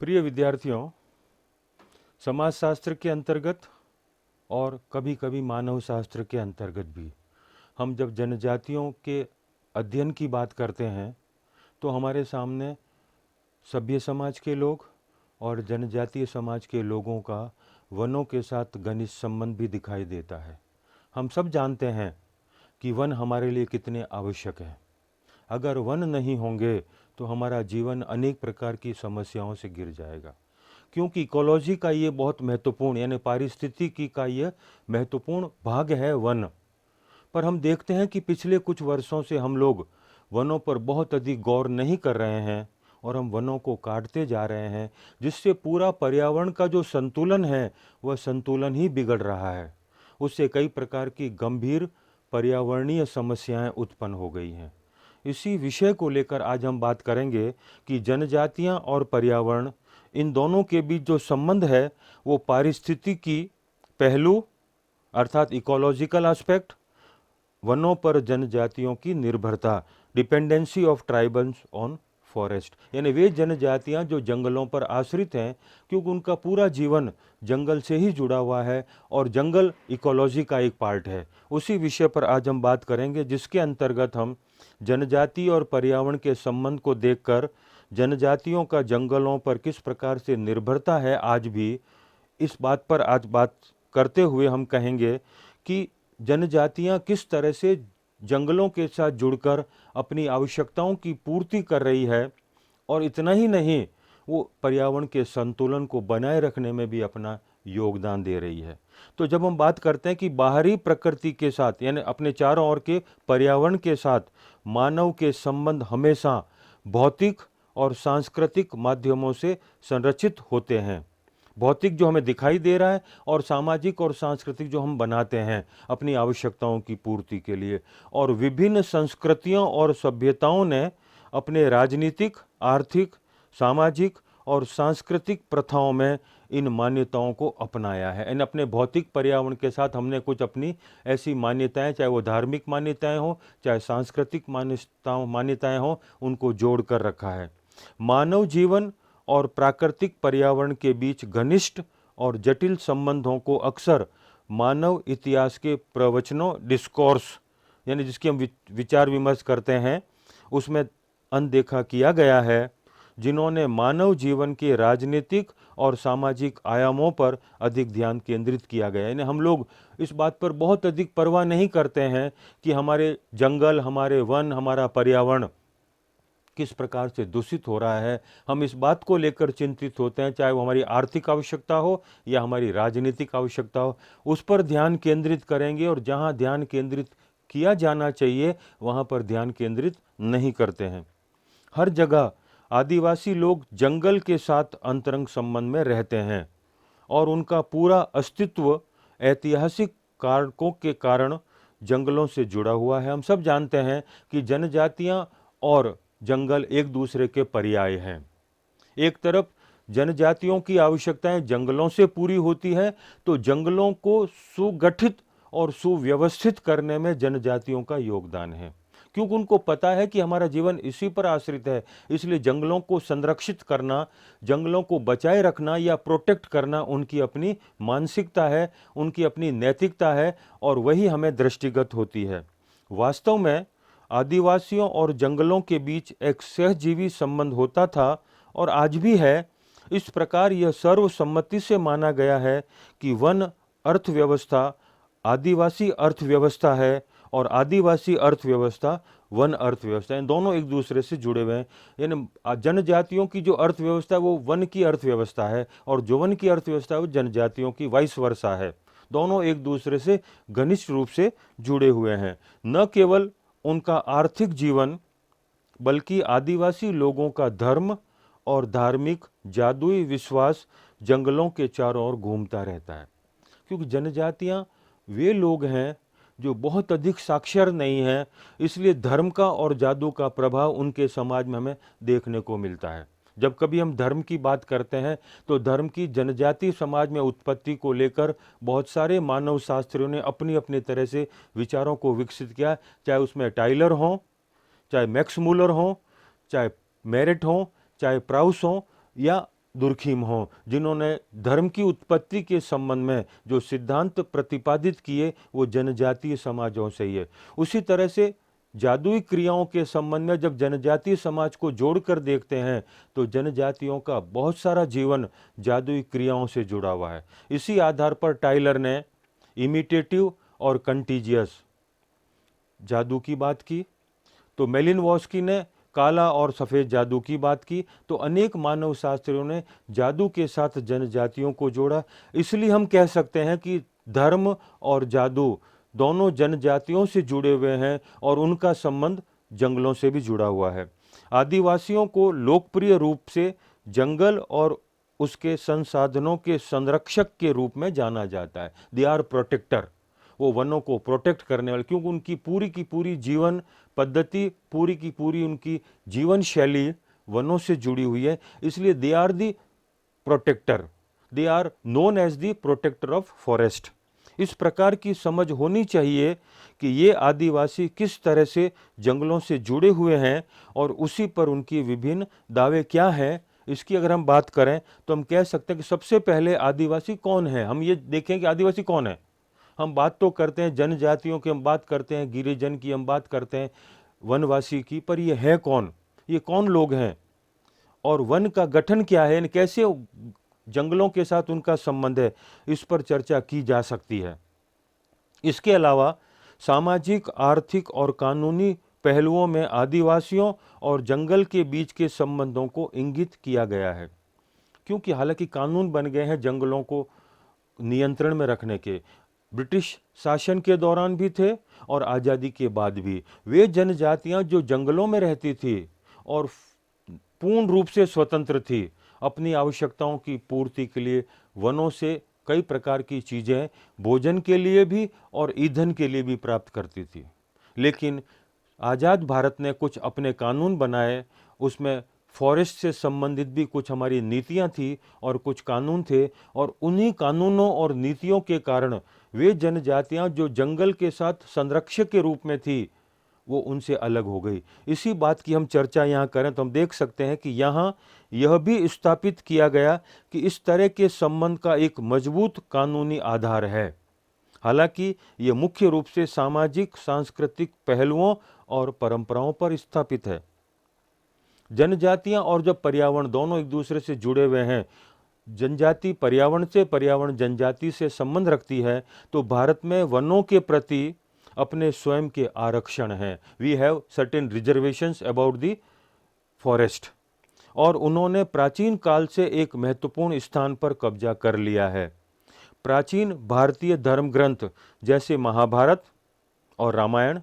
प्रिय विद्यार्थियों, समाजशास्त्र के अंतर्गत और कभी कभी मानव शास्त्र के अंतर्गत भी हम जब जनजातियों के अध्ययन की बात करते हैं तो हमारे सामने सभ्य समाज के लोग और जनजातीय समाज के लोगों का वनों के साथ घनिष्ठ संबंध भी दिखाई देता है। हम सब जानते हैं कि वन हमारे लिए कितने आवश्यक हैं। अगर वन नहीं होंगे तो हमारा जीवन अनेक प्रकार की समस्याओं से घिर जाएगा, क्योंकि इकोलॉजी का ये बहुत महत्वपूर्ण यानी पारिस्थितिकी का ये महत्वपूर्ण भाग है वन। पर हम देखते हैं कि पिछले कुछ वर्षों से हम लोग वनों पर बहुत अधिक गौर नहीं कर रहे हैं और हम वनों को काटते जा रहे हैं, जिससे पूरा पर्यावरण का जो संतुलन है वह संतुलन ही बिगड़ रहा है। उससे कई प्रकार की गंभीर पर्यावरणीय समस्याएं उत्पन्न हो गई हैं। इसी विषय को लेकर आज हम बात करेंगे कि जनजातियां और पर्यावरण, इन दोनों के बीच जो संबंध है वो पारिस्थितिकी पहलू अर्थात इकोलॉजिकल एस्पेक्ट, वनों पर जनजातियों की निर्भरता, dependency of tribals on forest, यानी वे जनजातियां जो जंगलों पर आश्रित हैं, क्योंकि उनका पूरा जीवन जंगल से ही जुड़ा हुआ है और जंगल इकोलॉजी का एक पार्ट है। उसी विषय पर आज हम बात करेंगे, जिसके अंतर्गत हम जनजाति और पर्यावरण के संबंध को देखकर जनजातियों का जंगलों पर किस प्रकार से निर्भरता है आज भी, इस बात पर आज बात करते हुए हम कहेंगे कि जनजातियां किस तरह से जंगलों के साथ जुड़कर अपनी आवश्यकताओं की पूर्ति कर रही है और इतना ही नहीं, वो पर्यावरण के संतुलन को बनाए रखने में भी अपना योगदान दे रही है। तो जब हम बात करते हैं कि बाहरी प्रकृति के साथ यानी अपने चारों ओर के पर्यावरण के साथ मानव के संबंध हमेशा भौतिक और सांस्कृतिक माध्यमों से संरचित होते हैं। भौतिक जो हमें दिखाई दे रहा है और सामाजिक और सांस्कृतिक जो हम बनाते हैं अपनी आवश्यकताओं की पूर्ति के लिए। और विभिन्न संस्कृतियों और सभ्यताओं ने अपने राजनीतिक, आर्थिक, सामाजिक और सांस्कृतिक प्रथाओं में इन मान्यताओं को अपनाया है। इन अपने भौतिक पर्यावरण के साथ हमने कुछ अपनी ऐसी मान्यताएं, चाहे वो धार्मिक मान्यताएं हो, चाहे सांस्कृतिक मान्यताएं हो, उनको जोड़ कर रखा है। मानव जीवन और प्राकृतिक पर्यावरण के बीच घनिष्ठ और जटिल संबंधों को अक्सर मानव इतिहास के प्रवचनों, डिस्कोर्स यानी जिसकी हम विचार विमर्श करते हैं, उसमें अनदेखा किया गया है, जिन्होंने मानव जीवन के राजनीतिक और सामाजिक आयामों पर अधिक ध्यान केंद्रित किया गया। यानी हम लोग इस बात पर बहुत अधिक परवाह नहीं करते हैं कि हमारे जंगल, हमारे वन, हमारा पर्यावरण किस प्रकार से दूषित हो रहा है। हम इस बात को लेकर चिंतित होते हैं, चाहे वो हमारी आर्थिक आवश्यकता हो या हमारी राजनीतिक आवश्यकता हो, उस पर ध्यान केंद्रित करेंगे और जहां ध्यान केंद्रित किया जाना चाहिए वहां पर ध्यान केंद्रित नहीं करते हैं। हर जगह आदिवासी लोग जंगल के साथ अंतरंग संबंध में रहते हैं और उनका पूरा अस्तित्व ऐतिहासिक कारकों के कारण जंगलों से जुड़ा हुआ है। हम सब जानते हैं कि जनजातियां और जंगल एक दूसरे के पर्याय हैं। एक तरफ जनजातियों की आवश्यकताएं जंगलों से पूरी होती है, तो जंगलों को सुगठित और सुव्यवस्थित करने में जनजातियों का योगदान है, क्योंकि उनको पता है कि हमारा जीवन इसी पर आश्रित है। इसलिए जंगलों को संरक्षित करना, जंगलों को बचाए रखना या प्रोटेक्ट करना उनकी अपनी मानसिकता है, उनकी अपनी नैतिकता है और वही हमें दृष्टिगत होती है। वास्तव में आदिवासियों और जंगलों के बीच एक सहजीवी संबंध होता था और आज भी है। इस प्रकार यह सर्वसम्मति से माना गया है कि वन अर्थव्यवस्था आदिवासी अर्थव्यवस्था है और आदिवासी अर्थव्यवस्था वन अर्थव्यवस्था, इन दोनों एक दूसरे से जुड़े हुए हैं। यानी जनजातियों की जो अर्थव्यवस्था है वो वन की अर्थव्यवस्था है और जो वन की अर्थव्यवस्था है वो जनजातियों की वाइस वर्सा है। दोनों एक दूसरे से घनिष्ठ रूप से जुड़े हुए हैं। न केवल उनका आर्थिक जीवन बल्कि आदिवासी लोगों का धर्म और धार्मिक जादुई विश्वास जंगलों के चारों ओर घूमता रहता है, क्योंकि जनजातियां वे लोग हैं जो बहुत अधिक साक्षर नहीं हैं, इसलिए धर्म का और जादू का प्रभाव उनके समाज में हमें देखने को मिलता है। जब कभी हम धर्म की बात करते हैं तो धर्म की जनजातीय समाज में उत्पत्ति को लेकर बहुत सारे मानव शास्त्रियों ने अपनी अपनी तरह से विचारों को विकसित किया, चाहे उसमें टाइलर हों, चाहे मैक्स मूलर हों, चाहे मेरिट हों, चाहे प्राउस हों या दुर्खिम हों, जिन्होंने धर्म की उत्पत्ति के संबंध में जो सिद्धांत प्रतिपादित किए वो जनजातीय समाजों से ही है। उसी तरह से जादुई क्रियाओं के संबंध में जब जनजातीय समाज को जोड़कर देखते हैं तो जनजातियों का बहुत सारा जीवन जादुई क्रियाओं से जुड़ा हुआ है। इसी आधार पर टाइलर ने इमिटेटिव और कंटीजियस जादू की बात की, तो मेलिनवॉस्की ने काला और सफ़ेद जादू की बात की, तो अनेक मानव शास्त्रियों ने जादू के साथ जनजातियों को जोड़ा। इसलिए हम कह सकते हैं कि धर्म और जादू दोनों जनजातियों से जुड़े हुए हैं और उनका संबंध जंगलों से भी जुड़ा हुआ है। आदिवासियों को लोकप्रिय रूप से जंगल और उसके संसाधनों के संरक्षक के रूप में जाना जाता है। दे आर प्रोटेक्टर, वो वनों को प्रोटेक्ट करने वाले, क्योंकि उनकी पूरी की पूरी जीवन पद्धति, पूरी की पूरी उनकी जीवन शैली वनों से जुड़ी हुई है, इसलिए they are the protector, they are known as the protector of forest. इस प्रकार की समझ होनी चाहिए कि ये आदिवासी किस तरह से जंगलों से जुड़े हुए हैं और उसी पर उनकी विभिन्न दावे क्या हैं। इसकी अगर हम बात करें तो हम कह सकते हैं कि सबसे पहले आदिवासी कौन है। हम ये देखें कि आदिवासी कौन है। हम बात तो करते हैं जनजातियों की, हम बात करते हैं गिरिजन की, हम बात करते हैं वनवासी की, पर ये है कौन, ये कौन लोग हैं और वन का गठन क्या है, कैसे जंगलों के साथ उनका संबंध है, इस पर चर्चा की जा सकती है। इसके अलावा सामाजिक, आर्थिक और कानूनी पहलुओं में आदिवासियों और जंगल के बीच के संबंधों को इंगित किया गया है, क्योंकि हालांकि कानून बन गए हैं जंगलों को नियंत्रण में रखने के, ब्रिटिश शासन के दौरान भी थे और आज़ादी के बाद भी। वे जनजातियां जो जंगलों में रहती थी और पूर्ण रूप से स्वतंत्र थी, अपनी आवश्यकताओं की पूर्ति के लिए वनों से कई प्रकार की चीज़ें भोजन के लिए भी और ईंधन के लिए भी प्राप्त करती थी। लेकिन आज़ाद भारत ने कुछ अपने कानून बनाए, उसमें फॉरेस्ट से संबंधित भी कुछ हमारी नीतियां थी और कुछ कानून थे, और उन्हीं कानूनों और नीतियों के कारण वे जनजातियां जो जंगल के साथ संरक्षक के रूप में थी वो उनसे अलग हो गई। इसी बात की हम चर्चा यहाँ करें तो हम देख सकते हैं कि यहाँ यह भी स्थापित किया गया कि इस तरह के संबंध का एक मजबूत कानूनी आधार है। हालांकि ये मुख्य रूप से सामाजिक, सांस्कृतिक पहलुओं और परंपराओं पर स्थापित है। जनजातियां और जब पर्यावरण दोनों एक दूसरे से जुड़े हुए हैं, जनजाति पर्यावरण से, पर्यावरण जनजाति से संबंध रखती है, तो भारत में वनों के प्रति अपने स्वयं के आरक्षण हैं। We have certain reservations about the forest, और उन्होंने प्राचीन काल से एक महत्वपूर्ण स्थान पर कब्जा कर लिया है। प्राचीन भारतीय धर्म ग्रंथ जैसे महाभारत और रामायण,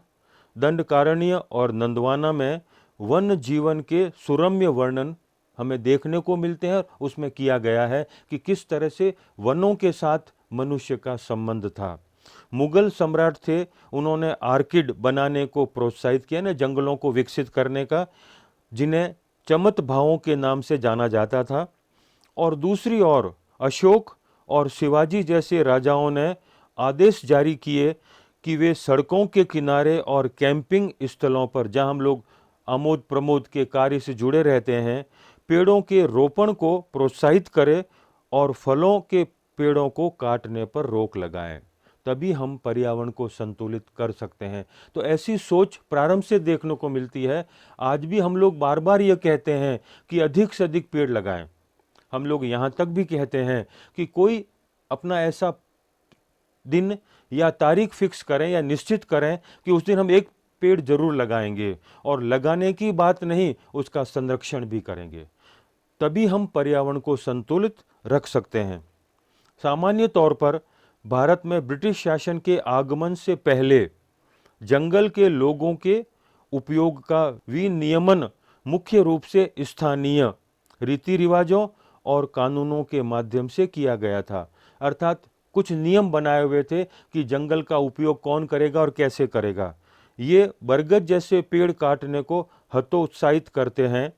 दंडकारण्य और नंदवाना में वन जीवन के सुरम्य वर्णन हमें देखने को मिलते हैं। उसमें किया गया है कि किस तरह से वनों के साथ मनुष्य का संबंध था। मुगल सम्राट थे, उन्होंने आर्किड बनाने को प्रोत्साहित किया, ना जंगलों को विकसित करने का, जिन्हें चमत भावों के नाम से जाना जाता था। और दूसरी ओर अशोक और शिवाजी जैसे राजाओं ने आदेश जारी किए कि वे सड़कों के किनारे और कैंपिंग स्थलों पर, जहां हम लोग आमोद प्रमोद के कार्य से जुड़े रहते हैं, पेड़ों के रोपण को प्रोत्साहित करें और फलों के पेड़ों को काटने पर रोक लगाएं। तभी हम पर्यावरण को संतुलित कर सकते हैं। तो ऐसी सोच प्रारंभ से देखने को मिलती है। आज भी हम लोग बार बार ये कहते हैं कि अधिक से अधिक पेड़ लगाएं। हम लोग यहाँ तक भी कहते हैं कि कोई अपना ऐसा दिन या तारीख फिक्स करें या निश्चित करें कि उस दिन हम एक पेड़ जरूर लगाएंगे, और लगाने की बात नहीं, उसका संरक्षण भी करेंगे। तभी हम पर्यावरण को संतुलित रख सकते हैं। सामान्य तौर पर भारत में ब्रिटिश शासन के आगमन से पहले जंगल के लोगों के उपयोग का विनियमन मुख्य रूप से स्थानीय रीति रिवाजों और कानूनों के माध्यम से किया गया था। अर्थात कुछ नियम बनाए हुए थे कि जंगल का उपयोग कौन करेगा और कैसे करेगा। ये बरगद जैसे पेड़ काटने को हतोत्साहित करते हैं,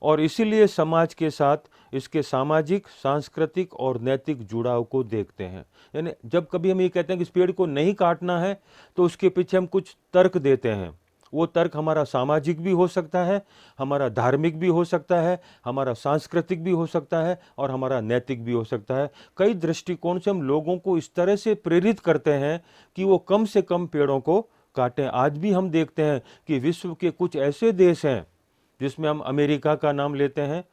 और इसीलिए समाज के साथ इसके सामाजिक, सांस्कृतिक और नैतिक जुड़ाव को देखते हैं। यानी जब कभी हम ये कहते हैं कि इस पेड़ को नहीं काटना है, तो उसके पीछे हम कुछ तर्क देते हैं, वो तर्क हमारा सामाजिक भी हो सकता है, हमारा धार्मिक भी हो सकता है, हमारा सांस्कृतिक भी हो सकता है और हमारा नैतिक भी हो सकता है। कई दृष्टिकोण से हम लोगों को इस तरह से प्रेरित करते हैं कि वो कम से कम पेड़ों को काटें। आज भी हम देखते हैं कि विश्व के कुछ ऐसे देश हैं, जिसमें हम अमेरिका का नाम लेते हैं,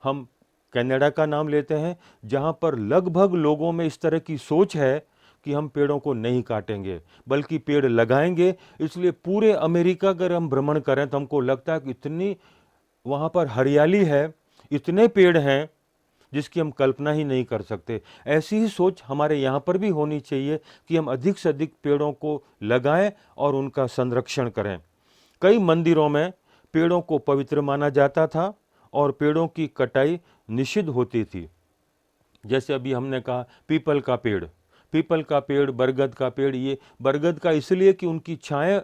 हम कनाडा का नाम लेते हैं, जहां पर लगभग लोगों में इस तरह की सोच है कि हम पेड़ों को नहीं काटेंगे बल्कि पेड़ लगाएंगे। इसलिए पूरे अमेरिका अगर हम भ्रमण करें तो हमको लगता है कि इतनी वहाँ पर हरियाली है, इतने पेड़ हैं जिसकी हम कल्पना ही नहीं कर सकते। ऐसी ही सोच हमारे यहाँ पर भी होनी चाहिए कि हम अधिक से अधिक पेड़ों को लगाएं और उनका संरक्षण करें। कई मंदिरों में पेड़ों को पवित्र माना जाता था और पेड़ों की कटाई निषिद्ध होती थी। जैसे अभी हमने कहा पीपल का पेड़, बरगद का पेड़। ये बरगद का इसलिए कि उनकी छाया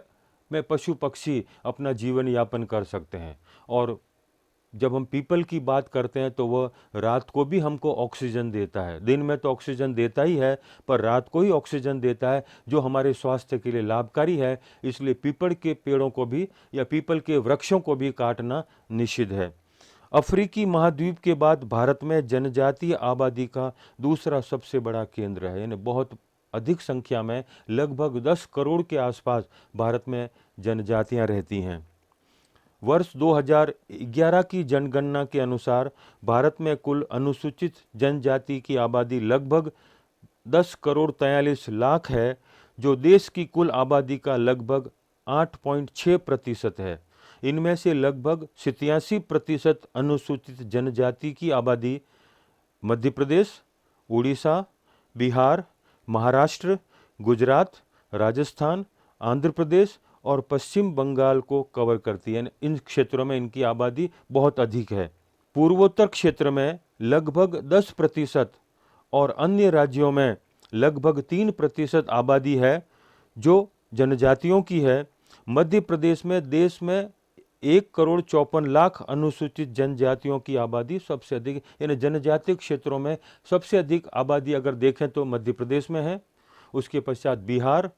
में पशु पक्षी अपना जीवन यापन कर सकते हैं। और जब हम पीपल की बात करते हैं तो वह रात को भी हमको ऑक्सीजन देता है। दिन में तो ऑक्सीजन देता ही है, पर रात को ही ऑक्सीजन देता है, जो हमारे स्वास्थ्य के लिए लाभकारी है। इसलिए पीपल के पेड़ों को भी या पीपल के वृक्षों को भी काटना निषिद्ध है। अफ्रीकी महाद्वीप के बाद भारत में जनजातीय आबादी का दूसरा सबसे बड़ा केंद्र है। यानी बहुत अधिक संख्या में, लगभग 10 करोड़ के आसपास भारत में जनजातियां रहती हैं। वर्ष 2011 की जनगणना के अनुसार भारत में कुल अनुसूचित जनजाति की आबादी लगभग 10 करोड़ 43 लाख है, जो देश की कुल आबादी का लगभग 8.6% है। इनमें से लगभग 87% अनुसूचित जनजाति की आबादी मध्य प्रदेश, उड़ीसा, बिहार, महाराष्ट्र, गुजरात, राजस्थान, आंध्र प्रदेश और पश्चिम बंगाल को कवर करती है। इन क्षेत्रों में इनकी आबादी बहुत अधिक है। पूर्वोत्तर क्षेत्र में लगभग 10% और अन्य राज्यों में लगभग 3% आबादी है जो जनजातियों की है। मध्य प्रदेश में देश में 1,54,00,000 अनुसूचित जनजातियों की आबादी सबसे अधिक, यानी जनजातीय क्षेत्रों में सबसे अधिक आबादी अगर देखें तो मध्य प्रदेश में है। उसके पश्चात बिहार,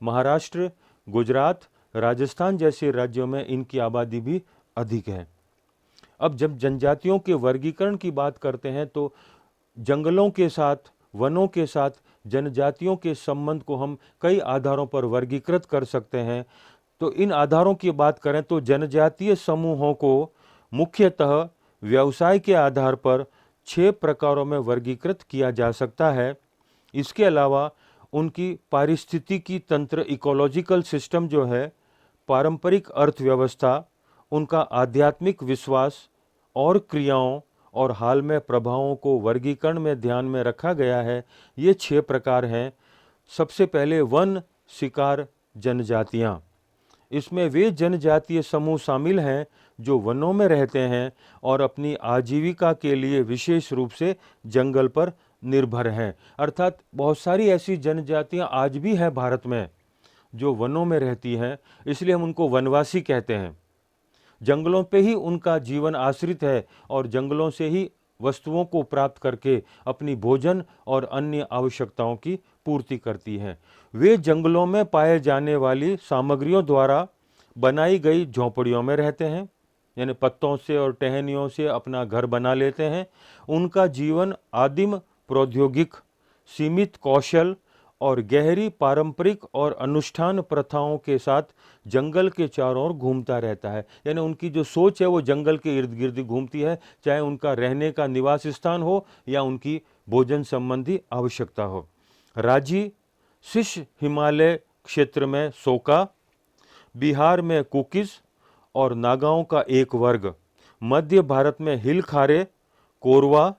महाराष्ट्र, गुजरात, राजस्थान जैसे राज्यों में इनकी आबादी भी अधिक है। अब जब जनजातियों के वर्गीकरण की बात करते हैं तो जंगलों के साथ, वनों के साथ जनजातियों के संबंध को हम कई आधारों पर वर्गीकृत कर सकते हैं। तो इन आधारों की बात करें तो जनजातीय समूहों को मुख्यतः व्यवसाय के आधार पर 6 प्रकारों में वर्गीकृत किया जा सकता है। इसके अलावा उनकी पारिस्थितिकी तंत्र, इकोलॉजिकल सिस्टम जो है, पारंपरिक अर्थव्यवस्था, उनका आध्यात्मिक विश्वास और क्रियाओं और हाल में प्रभावों को वर्गीकरण में ध्यान में रखा गया है। ये 6 प्रकार हैं। सबसे पहले वन शिकार जनजातियाँ। इसमें वे जनजातीय समूह शामिल हैं जो वनों में रहते हैं और अपनी आजीविका के लिए विशेष रूप से जंगल पर निर्भर हैं। अर्थात बहुत सारी ऐसी जनजातियां आज भी हैं भारत में जो वनों में रहती हैं, इसलिए हम उनको वनवासी कहते हैं। जंगलों पे ही उनका जीवन आश्रित है और जंगलों से ही वस्तुओं को प्राप्त करके अपनी भोजन और अन्य आवश्यकताओं की पूर्ति करती हैं। वे जंगलों में पाए जाने वाली सामग्रियों द्वारा बनाई गई झोंपड़ियों में रहते हैं, यानी पत्तों से और टहनियों से अपना घर बना लेते हैं। उनका जीवन आदिम प्रौद्योगिक, सीमित कौशल और गहरी पारंपरिक और अनुष्ठान प्रथाओं के साथ जंगल के चारों ओर घूमता रहता है। यानी उनकी जो सोच है वो जंगल के इर्द गिर्द घूमती है, चाहे उनका रहने का निवास स्थान हो या उनकी भोजन संबंधी आवश्यकता हो। राजी शीर्ष हिमालय क्षेत्र में सोका, बिहार में कुकीज और नागाओं का एक वर्ग, मध्य भारत में हिल खारे, कोरवा,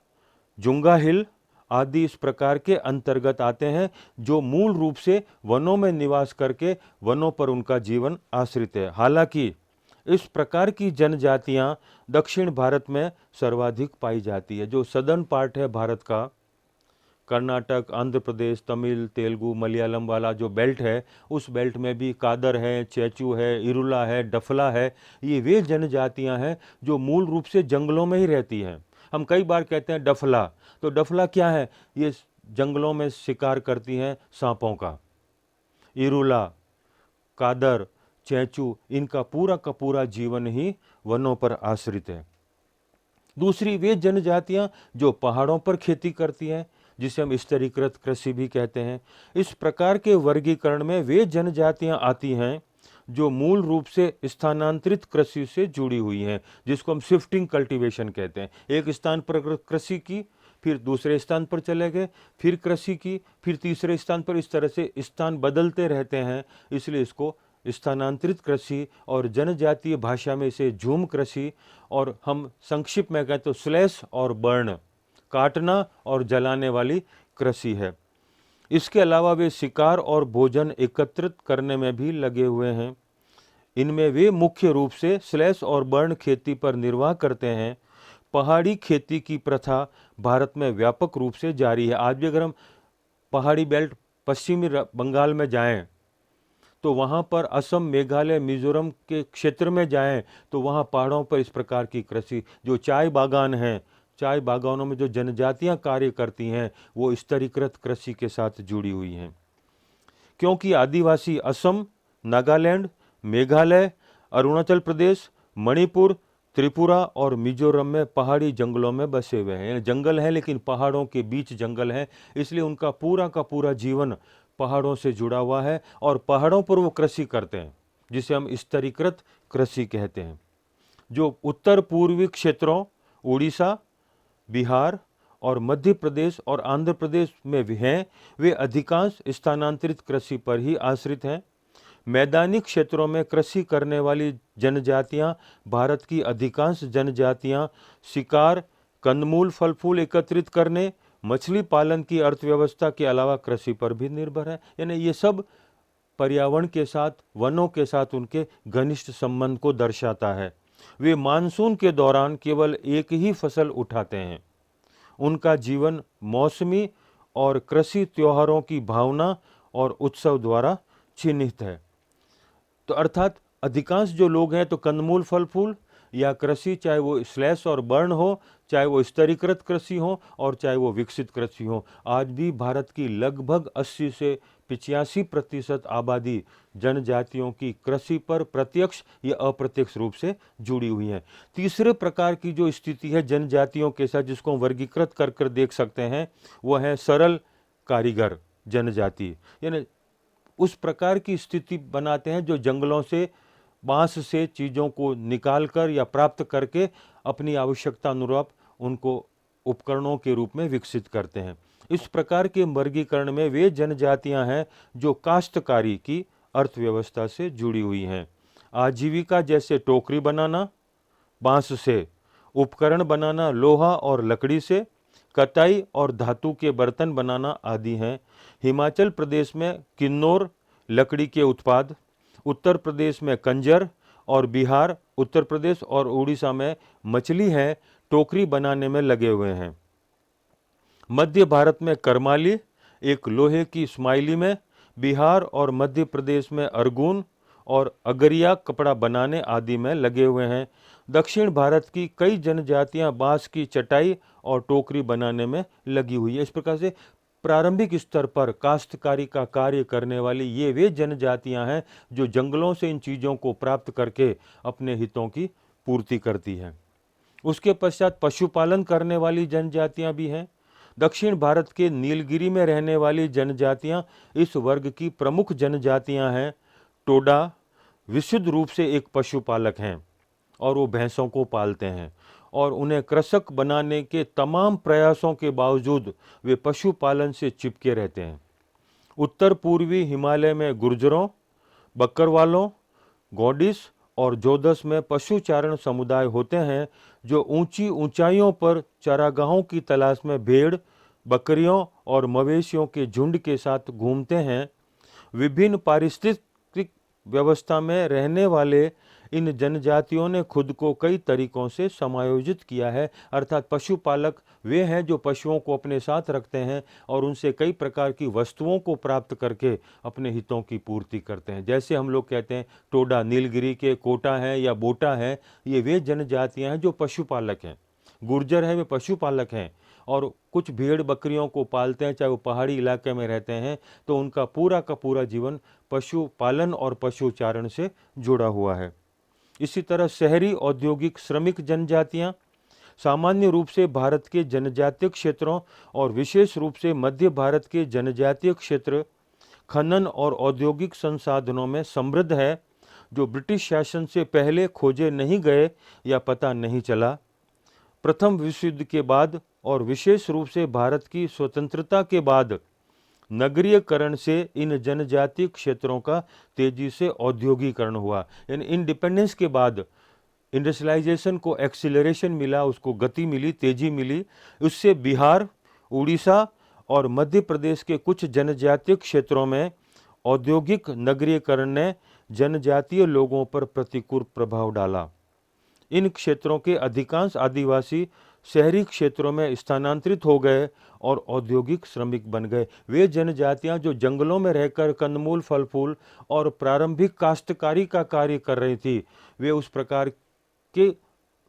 जुंगा हिल आदि इस प्रकार के अंतर्गत आते हैं, जो मूल रूप से वनों में निवास करके वनों पर उनका जीवन आश्रित है। हालांकि इस प्रकार की जनजातियां दक्षिण भारत में सर्वाधिक पाई जाती है। जो सदर्न पार्ट है भारत का, कर्नाटक, आंध्र प्रदेश, तमिल, तेलुगु, मलयालम वाला जो बेल्ट है, उस बेल्ट में भी कादर है, चेचू है, इरुला है, डफला है। ये वे जनजातियां हैं जो मूल रूप से जंगलों में ही रहती हैं। हम कई बार कहते हैं डफला, तो डफला क्या है? ये जंगलों में शिकार करती हैं सांपों का। इरुला, कादर, चैंचू, इनका पूरा का पूरा जीवन ही वनों पर आश्रित है। दूसरी वे जनजातियां जो पहाड़ों पर खेती करती हैं, जिसे हम स्तरीकृत कृषि भी कहते हैं। इस प्रकार के वर्गीकरण में वे जनजातियां आती हैं जो मूल रूप से स्थानांतरित कृषि से जुड़ी हुई हैं, जिसको हम शिफ्टिंग कल्टीवेशन कहते हैं। एक स्थान पर कृषि की, फिर दूसरे स्थान पर चले गए, फिर कृषि की, फिर तीसरे स्थान पर, इस तरह से स्थान बदलते रहते हैं। इसलिए इसको स्थानांतरित कृषि और जनजातीय भाषा में इसे झूम कृषि, और हम संक्षिप्त में कहें तो स्लैश और बर्न, काटना और जलाने वाली कृषि है। इसके अलावा वे शिकार और भोजन एकत्रित करने में भी लगे हुए हैं। इनमें वे मुख्य रूप से स्लैश और बर्न खेती पर निर्वाह करते हैं। पहाड़ी खेती की प्रथा भारत में व्यापक रूप से जारी है। आज भी अगर हम पहाड़ी बेल्ट पश्चिमी बंगाल में जाएं, तो वहाँ पर असम, मेघालय, मिजोरम के क्षेत्र में जाएं, तो वहाँ पहाड़ों पर इस प्रकार की कृषि, जो चाय बागान हैं, चाय बागानों में जो जनजातियाँ कार्य करती हैं, वो स्तरीकृत कृषि के साथ जुड़ी हुई हैं। क्योंकि आदिवासी असम, नागालैंड, मेघालय, अरुणाचल प्रदेश, मणिपुर, त्रिपुरा और मिजोरम में पहाड़ी जंगलों में बसे हुए हैं। जंगल है लेकिन पहाड़ों के बीच जंगल है, इसलिए उनका पूरा का पूरा जीवन पहाड़ों से जुड़ा हुआ है और पहाड़ों पर वो कृषि करते हैं, जिसे हम स्तरीकृत कृषि कहते हैं। जो उत्तर पूर्वी क्षेत्रों, उड़ीसा, बिहार और मध्य प्रदेश और आंध्र प्रदेश में भी हैं, वे अधिकांश स्थानांतरित कृषि पर ही आश्रित हैं। मैदानी क्षेत्रों में कृषि करने वाली जनजातियां, भारत की अधिकांश जनजातियां शिकार, कंदमूल, फल फूल एकत्रित करने, मछली पालन की अर्थव्यवस्था के अलावा कृषि पर भी निर्भर है। यानी ये सब पर्यावरण के साथ, वनों के साथ उनके घनिष्ठ संबंध को दर्शाता है। वे मानसून के दौरान केवल एक ही फसल उठाते हैं। उनका जीवन मौसमी और कृषि त्योहारों की भावना और उत्सव द्वारा चिन्हित है। तो अर्थात अधिकांश जो लोग हैं तो कंदमूल, फल फूल या कृषि, चाहे वो स्लैश और बर्न हो, चाहे वो स्तरीकृत कृषि हो और चाहे वो विकसित कृषि हो, आज भी भारत की लगभग 80 से 85% आबादी जनजातियों की कृषि पर प्रत्यक्ष या अप्रत्यक्ष रूप से जुड़ी हुई है। तीसरे प्रकार की जो स्थिति है जनजातियों के साथ, जिसको हम वर्गीकृत कर कर देख सकते हैं, वो है सरल कारीगर जनजाति। यानी उस प्रकार की स्थिति बनाते हैं जो जंगलों से, बांस से चीज़ों को निकाल कर या प्राप्त करके अपनी आवश्यकता अनुरूप उनको उपकरणों के रूप में विकसित करते हैं। इस प्रकार के वर्गीकरण में वे जनजातियां हैं जो काश्तकारी की अर्थव्यवस्था से जुड़ी हुई हैं। आजीविका जैसे टोकरी बनाना बांस से, उपकरण बनाना लोहा और लकड़ी से, कताई और धातु के बर्तन बनाना आदि हैं। हिमाचल प्रदेश में किन्नौर लकड़ी के उत्पाद, उत्तर प्रदेश में कंजर और बिहार, उत्तर प्रदेश और उड़ीसा में मछली है टोकरी बनाने में लगे हुए हैं। मध्य भारत में करमाली एक लोहे की स्माइली में, बिहार और मध्य प्रदेश में अर्गुन और अगरिया कपड़ा बनाने आदि में लगे हुए हैं। दक्षिण भारत की कई जनजातियां बांस की चटाई और टोकरी बनाने में लगी हुई है। इस प्रकार से प्रारंभिक स्तर पर काश्तकारी का कार्य करने वाली ये वे जनजातियां हैं जो जंगलों से इन चीज़ों को प्राप्त करके अपने हितों की पूर्ति करती हैं। उसके पश्चात पशुपालन करने वाली जनजातियां भी हैं। दक्षिण भारत के नीलगिरी में रहने वाली जनजातियां इस वर्ग की प्रमुख जनजातियां हैं। टोडा विशुद्ध रूप से एक पशुपालक हैं और वो भैंसों को पालते हैं और उन्हें कृषक बनाने के तमाम प्रयासों के बावजूद वे पशुपालन से चिपके रहते हैं। उत्तर पूर्वी हिमालय में गुर्जरों, बकरवालों, गौडिस और जोदस में पशुचारण समुदाय होते हैं जो ऊंची ऊंचाइयों पर चारागाहों की तलाश में भेड़, बकरियों और मवेशियों के झुंड के साथ घूमते हैं। विभिन्न पारिस्थितिक व्यवस्था में रहने वाले इन जनजातियों ने खुद को कई तरीकों से समायोजित किया है। अर्थात पशुपालक वे हैं जो पशुओं को अपने साथ रखते हैं और उनसे कई प्रकार की वस्तुओं को प्राप्त करके अपने हितों की पूर्ति करते हैं। जैसे हम लोग कहते हैं टोडा नीलगिरी के कोटा है या बोटा है, ये वे जनजातियां हैं जो पशुपालक हैं। गुर्जर हैं वे पशुपालक हैं और कुछ भेड़ बकरियों को पालते हैं, चाहे वो पहाड़ी इलाके में रहते हैं, तो उनका पूरा का पूरा जीवन पशुपालन और पशुचारण से जुड़ा हुआ है। इसी तरह शहरी औद्योगिक श्रमिक जनजातियां सामान्य रूप से भारत के जनजातीय क्षेत्रों और विशेष रूप से मध्य भारत के जनजातीय क्षेत्र खनन और औद्योगिक संसाधनों में समृद्ध है, जो ब्रिटिश शासन से पहले खोजे नहीं गए या पता नहीं चला। प्रथम विश्व युद्ध के बाद और विशेष रूप से भारत की स्वतंत्रता के बाद नगरीयकरण से इन जनजातीय क्षेत्रों का तेजी से औद्योगिकरण हुआ। यानी इंडिपेंडेंस के बाद इंडस्ट्रियलाइजेशन को एक्सीलरेशन मिला, उसको गति मिली, तेजी मिली। उससे बिहार, उड़ीसा और मध्य प्रदेश के कुछ जनजातीय क्षेत्रों में औद्योगिक नगरीकरण ने जनजातीय लोगों पर प्रतिकूल प्रभाव डाला। इन क्षेत्रों के अधिकांश आदिवासी शहरी क्षेत्रों में स्थानांतरित हो गए और औद्योगिक श्रमिक बन गए। वे जनजातियां जो जंगलों में रहकर कंदमूल, फल फूल और प्रारंभिक काश्तकारी का कार्य कर रही थी, वे उस प्रकार के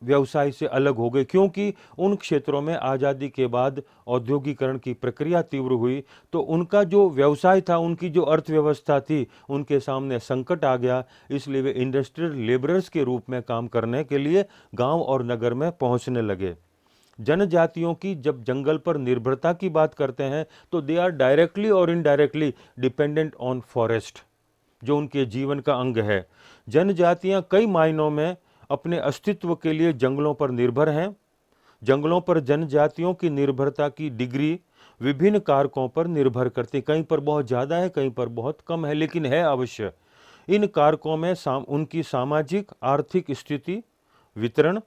व्यवसाय से अलग हो गए, क्योंकि उन क्षेत्रों में आज़ादी के बाद औद्योगिकरण की प्रक्रिया तीव्र हुई, तो उनका जो व्यवसाय था, उनकी जो अर्थव्यवस्था थी, उनके सामने संकट आ गया। इसलिए वे इंडस्ट्रियल लेबरर्स के रूप में काम करने के लिए गांव और नगर में पहुंचने लगे। जनजातियों की जब जंगल पर निर्भरता की बात करते हैं, तो दे आर डायरेक्टली और इनडायरेक्टली डिपेंडेंट ऑन फॉरेस्ट, जो उनके जीवन का अंग है। जनजातियां कई मायनों में अपने अस्तित्व के लिए जंगलों पर निर्भर हैं। जंगलों पर जनजातियों की निर्भरता की डिग्री विभिन्न कारकों पर निर्भर करती, कहीं पर बहुत ज़्यादा है, कहीं पर बहुत कम है, लेकिन है अवश्य। इन कारकों में उनकी सामाजिक आर्थिक स्थिति, वितरण,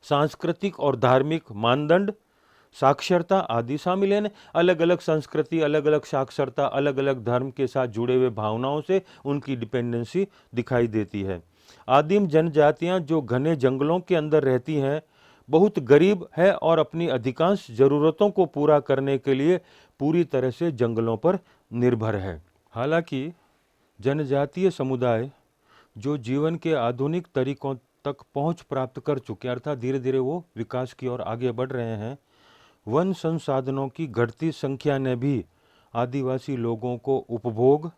सांस्कृतिक और धार्मिक मानदंड, साक्षरता आदि शामिल हैं। अलग अलग संस्कृति, अलग अलग साक्षरता, अलग अलग धर्म के साथ जुड़े हुए भावनाओं से उनकी डिपेंडेंसी दिखाई देती है। आदिम जनजातियां जो घने जंगलों के अंदर रहती हैं, बहुत गरीब है और अपनी अधिकांश जरूरतों को पूरा करने के लिए पूरी तरह से जंगलों पर निर्भर है। हालांकि जनजातीय समुदाय जो जीवन के आधुनिक तरीकों तक पहुंच प्राप्त कर चुके, अर्थात धीरे धीरे वो विकास की ओर आगे बढ़ रहे हैं, वन संसाधनों की घटती संख्या ने भी आदिवासी लोगों को उपभोग,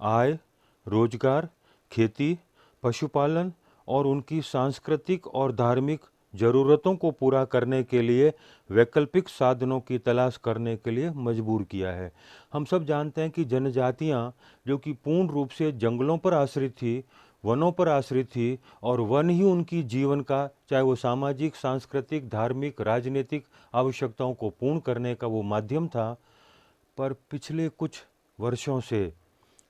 आय, रोजगार, खेती, पशुपालन और उनकी सांस्कृतिक और धार्मिक ज़रूरतों को पूरा करने के लिए वैकल्पिक साधनों की तलाश करने के लिए मजबूर किया है। हम सब जानते हैं कि जनजातियां जो कि पूर्ण रूप से जंगलों पर आश्रित थी, वनों पर आश्रित थी, और वन ही उनकी जीवन का, चाहे वो सामाजिक, सांस्कृतिक, धार्मिक, राजनीतिक आवश्यकताओं को पूर्ण करने का वो माध्यम था, पर पिछले कुछ वर्षों से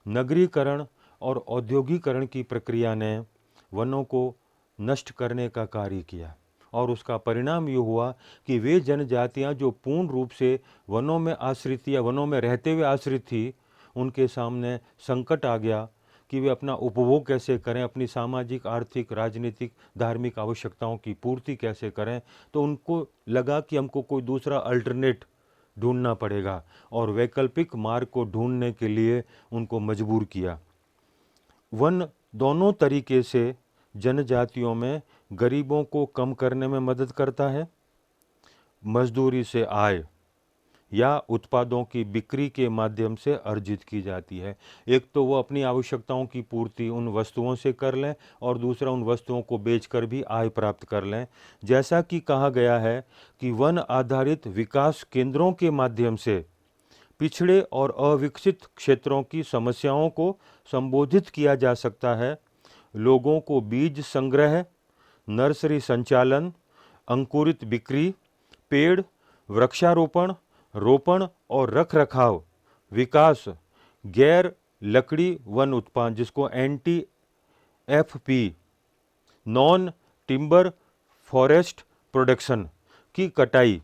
नगरीकरण और औद्योगिकरण की प्रक्रिया ने वनों को नष्ट करने का कार्य किया, और उसका परिणाम ये हुआ कि वे जनजातियां जो पूर्ण रूप से वनों में आश्रित थी या वनों में रहते हुए आश्रित थी, उनके सामने संकट आ गया कि वे अपना उपभोग कैसे करें, अपनी सामाजिक, आर्थिक, राजनीतिक, धार्मिक आवश्यकताओं की पूर्ति कैसे करें। तो उनको लगा कि हमको कोई दूसरा अल्टरनेट ढूंढना पड़ेगा, और वैकल्पिक मार्ग को ढूंढने के लिए उनको मजबूर किया। वन दोनों तरीके से जनजातियों में गरीबों को कम करने में मदद करता है। मजदूरी से आय या उत्पादों की बिक्री के माध्यम से अर्जित की जाती है। एक तो वो अपनी आवश्यकताओं की पूर्ति उन वस्तुओं से कर लें, और दूसरा उन वस्तुओं को बेचकर भी आय प्राप्त कर लें। जैसा कि कहा गया है कि वन आधारित विकास केंद्रों के माध्यम से पिछड़े और अविकसित क्षेत्रों की समस्याओं को संबोधित किया जा सकता है। लोगों को बीज संग्रह, नर्सरी संचालन, अंकुरित बिक्री, पेड़ वृक्षारोपण, रोपण और रखरखाव, विकास, गैर लकड़ी वन उत्पादन जिसको NTFP, non timber forest production की कटाई,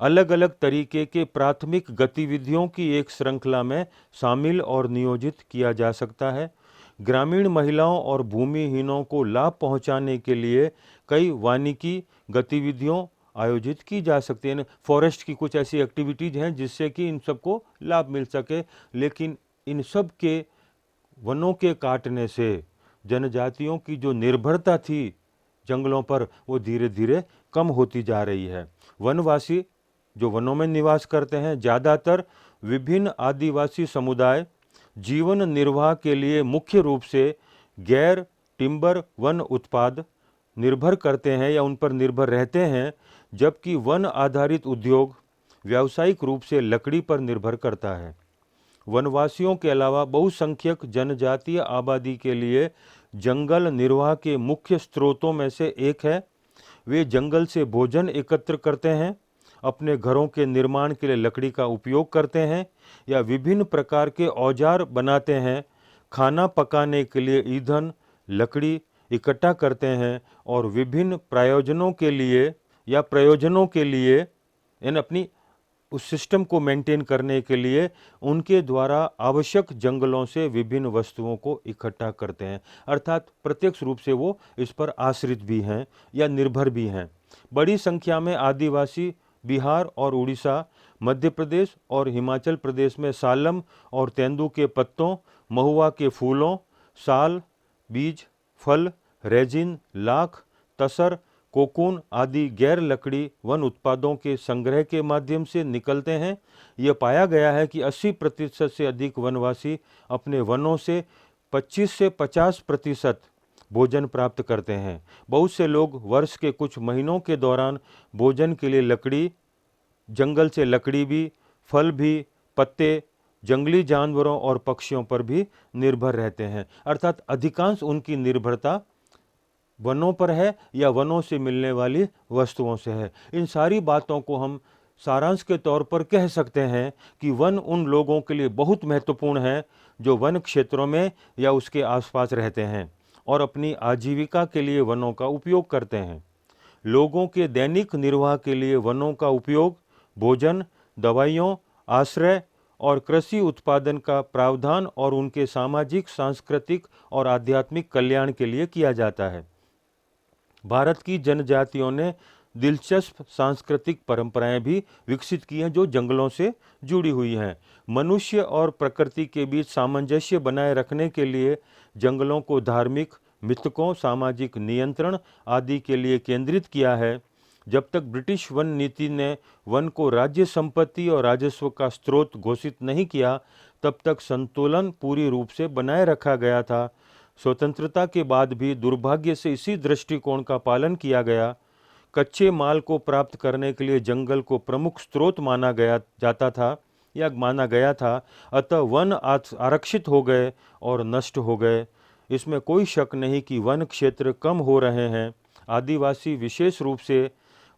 अलग अलग तरीके के प्राथमिक गतिविधियों की एक श्रृंखला में शामिल और नियोजित किया जा सकता है। ग्रामीण महिलाओं और भूमिहीनों को लाभ पहुंचाने के लिए कई वानिकी गतिविधियों आयोजित की जा सकती है। फॉरेस्ट की कुछ ऐसी एक्टिविटीज़ हैं जिससे कि इन सबको लाभ मिल सके, लेकिन इन सब के वनों के काटने से जनजातियों की जो निर्भरता थी जंगलों पर, वो धीरे धीरे कम होती जा रही है। वनवासी जो वनों में निवास करते हैं, ज़्यादातर विभिन्न आदिवासी समुदाय जीवन निर्वाह के लिए मुख्य रूप से गैर टिम्बर वन उत्पाद निर्भर करते हैं या उन पर निर्भर रहते हैं, जबकि वन आधारित उद्योग व्यावसायिक रूप से लकड़ी पर निर्भर करता है। वनवासियों के अलावा बहुसंख्यक जनजातीय आबादी के लिए जंगल निर्वाह के मुख्य स्रोतों में से एक है। वे जंगल से भोजन एकत्र करते हैं, अपने घरों के निर्माण के लिए लकड़ी का उपयोग करते हैं या विभिन्न प्रकार के औजार बनाते हैं, खाना पकाने के लिए ईंधन, लकड़ी इकट्ठा करते हैं और विभिन्न प्रयोजनों के लिए यानी अपनी उस सिस्टम को मेंटेन करने के लिए उनके द्वारा आवश्यक जंगलों से विभिन्न वस्तुओं को इकट्ठा करते हैं। अर्थात प्रत्यक्ष रूप से वो इस पर आश्रित भी हैं या निर्भर भी हैं। बड़ी संख्या में आदिवासी बिहार और उड़ीसा, मध्य प्रदेश और हिमाचल प्रदेश में सालम और तेंदू के पत्तों, महुआ के फूलों, साल, बीज, फल, रेजिन, लाख, तसर, कोकून आदि गैर लकड़ी वन उत्पादों के संग्रह के माध्यम से निकलते हैं। यह पाया गया है कि 80% से अधिक वनवासी अपने वनों से 25 से 50% भोजन प्राप्त करते हैं। बहुत से लोग वर्ष के कुछ महीनों के दौरान भोजन के लिए जंगल से लकड़ी भी, फल भी, पत्ते, जंगली जानवरों और पक्षियों पर भी निर्भर रहते हैं। अर्थात अधिकांश उनकी निर्भरता वनों पर है या वनों से मिलने वाली वस्तुओं से है। इन सारी बातों को हम सारांश के तौर पर कह सकते हैं कि वन उन लोगों के लिए बहुत महत्वपूर्ण है जो वन क्षेत्रों में या उसके आसपास रहते हैं और अपनी आजीविका के लिए वनों का उपयोग करते हैं। लोगों के दैनिक निर्वाह के लिए वनों का उपयोग भोजन, दवाइयों, आश्रय और कृषि उत्पादन का प्रावधान और उनके सामाजिक, सांस्कृतिक और आध्यात्मिक कल्याण के लिए किया जाता है। भारत की जनजातियों ने दिलचस्प सांस्कृतिक परंपराएं भी विकसित की हैं जो जंगलों से जुड़ी हुई हैं। मनुष्य और प्रकृति के बीच सामंजस्य बनाए रखने के लिए जंगलों को धार्मिक, मिथकों, सामाजिक नियंत्रण आदि के लिए केंद्रित किया है। जब तक ब्रिटिश वन नीति ने वन को राज्य संपत्ति और राजस्व का स्रोत घोषित नहीं किया, तब तक संतुलन पूरी रूप से बनाए रखा गया था। स्वतंत्रता के बाद भी दुर्भाग्य से इसी दृष्टिकोण का पालन किया गया। कच्चे माल को प्राप्त करने के लिए जंगल को प्रमुख स्रोत माना गया था, अतः वन आरक्षित हो गए और नष्ट हो गए। इसमें कोई शक नहीं कि वन क्षेत्र कम हो रहे हैं। आदिवासी, विशेष रूप से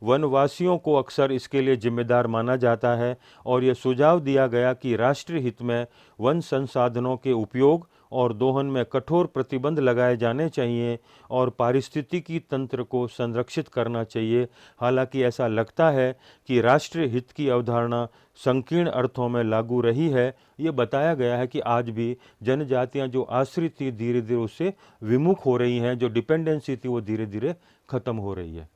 वनवासियों को अक्सर इसके लिए जिम्मेदार माना जाता है और यह सुझाव दिया गया कि राष्ट्रीय हित में वन संसाधनों के उपयोग और दोहन में कठोर प्रतिबंध लगाए जाने चाहिए और पारिस्थितिकी तंत्र को संरक्षित करना चाहिए। हालांकि ऐसा लगता है कि राष्ट्रीय हित की अवधारणा संकीर्ण अर्थों में लागू रही है। ये बताया गया है कि आज भी जनजातियां जो आश्रित थी, धीरे धीरे उससे विमुख हो रही हैं, जो डिपेंडेंसी थी वो धीरे धीरे खत्म हो रही है।